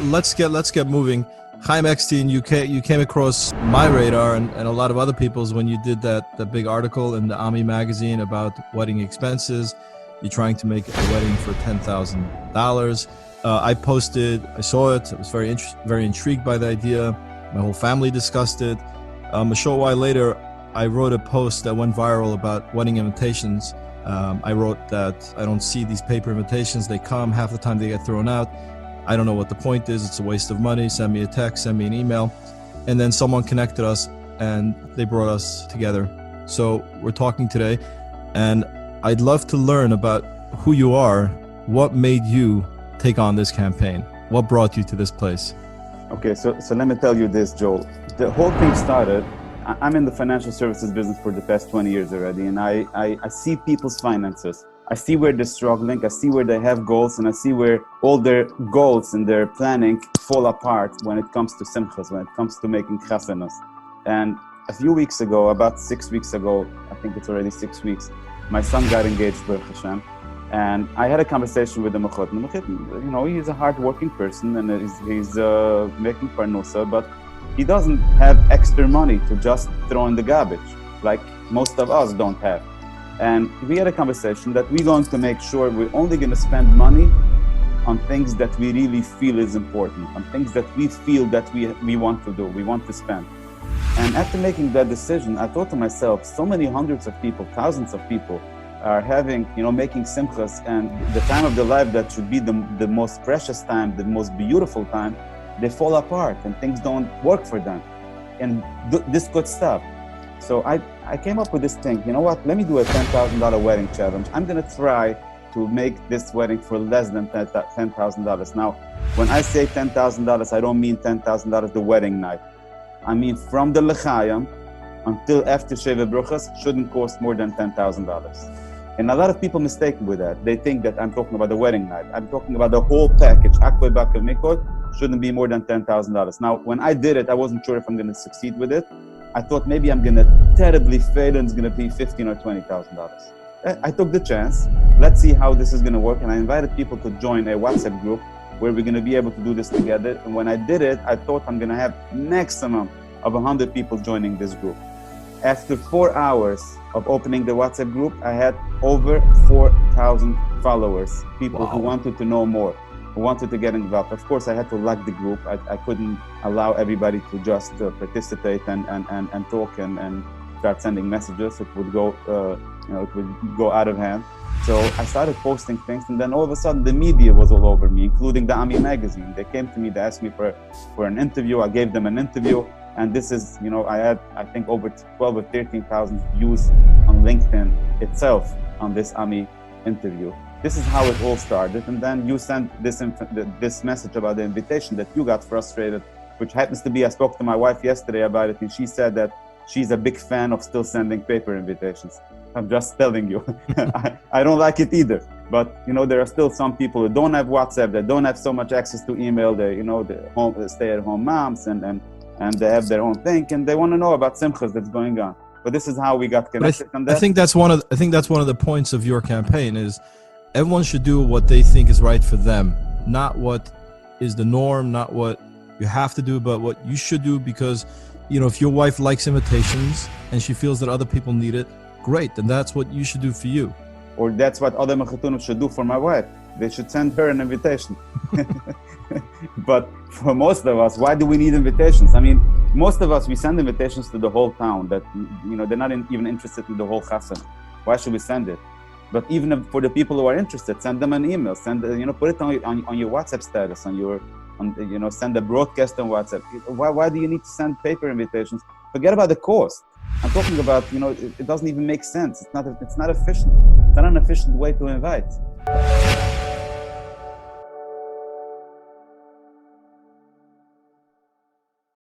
let's get moving. Chaim Ekstein, you came across my radar and a lot of other people's when you did that big article in the Ami magazine about wedding expenses. You're trying to make a wedding for $10,000. I saw it. I was very intrigued by the idea. My whole family discussed it. A short while later, I wrote a post that went viral about wedding invitations. I wrote that I don't see these paper invitations. They come, half the time they get thrown out. I don't know what the point is. It's a waste of money. Send me a text, send me an email. And then someone connected us and they brought us together. So we're talking today, and I'd love to learn about who you are. What made you take on this campaign? What brought you to this place? Okay, so let me tell you this, Joel. The whole thing started, I'm in the financial services business for the past 20 years already, and I see people's finances. I see where they're struggling, I see where they have goals, and I see where all their goals and their planning fall apart when it comes to simchas, when it comes to making chasanas. And a few weeks ago, about 6 weeks ago, I think it's already 6 weeks, my son got engaged, Baruch Hashem, and I had a conversation with the Mechut. You know, he's a hard-working person, and he's making parnosa, but he doesn't have extra money to just throw in the garbage, like most of us don't have. And we had a conversation that we're going to make sure we're only going to spend money on things that we really feel is important, on things that we feel that we want to do, we want to spend. And after making that decision, I thought to myself, so many hundreds of people, thousands of people are having, making simchas, and the time of their life that should be the most precious time, the most beautiful time, they fall apart and things don't work for them. And this could stop. So I came up with this thing, you know what, let me do a $10,000 wedding challenge. I'm gonna try to make this wedding for less than $10,000. Now, when I say $10,000, I don't mean $10,000 the wedding night. I mean from the L'chaim until after Sheva Bruchas shouldn't cost more than $10,000. And a lot of people mistake with that. They think that I'm talking about the wedding night. I'm talking about the whole package. Akwe Bakel Mikot shouldn't be more than $10,000. Now, when I did it, I wasn't sure if I'm gonna succeed with it. I thought maybe I'm gonna terribly fail and it's gonna be $15,000 or $20,000. I took the chance. Let's see how this is gonna work. And I invited people to join a WhatsApp group where we're gonna be able to do this together. And when I did it, I thought I'm gonna have maximum of 100 people joining this group. After 4 hours of opening the WhatsApp group, I had over 4,000 followers, people who wanted to know more, who wanted to get involved. Of course, I had to lock the group. I couldn't allow everybody to just participate and talk and start sending messages. It would go, it would go out of hand. So I started posting things, and then all of a sudden the media was all over me, including the Ami magazine. They came to me, they asked me for an interview. I gave them an interview. And this is, I had, I think, over 12 or 13,000 views on LinkedIn itself on this Ami interview. This is how it all started. And then you sent this message about the invitation that you got frustrated, which happens to be, I spoke to my wife yesterday about it, and she said that she's a big fan of still sending paper invitations. I'm just telling you, I don't like it either. But, there are still some people who don't have WhatsApp, that don't have so much access to email, the stay-at-home moms, and they have their own thing, and they want to know about simchas that's going on. But this is how we got connected. I think that's one of the points of your campaign is everyone should do what they think is right for them, not what is the norm, not what you have to do, but what you should do. Because if your wife likes invitations and she feels that other people need it, great, then that's what you should do for you. Or that's what other mechutunim should do for my wife. They should send her an invitation. But for most of us, why do we need invitations? I mean, most of us, we send invitations to the whole town that, they're not even interested in the whole chassan. Why should we send it? But even for the people who are interested, send them an email. Send, put it on your WhatsApp status, send a broadcast on WhatsApp. Why do you need to send paper invitations? Forget about the cost. I'm talking about, it doesn't even make sense. It's not efficient. It's not an efficient way to invite.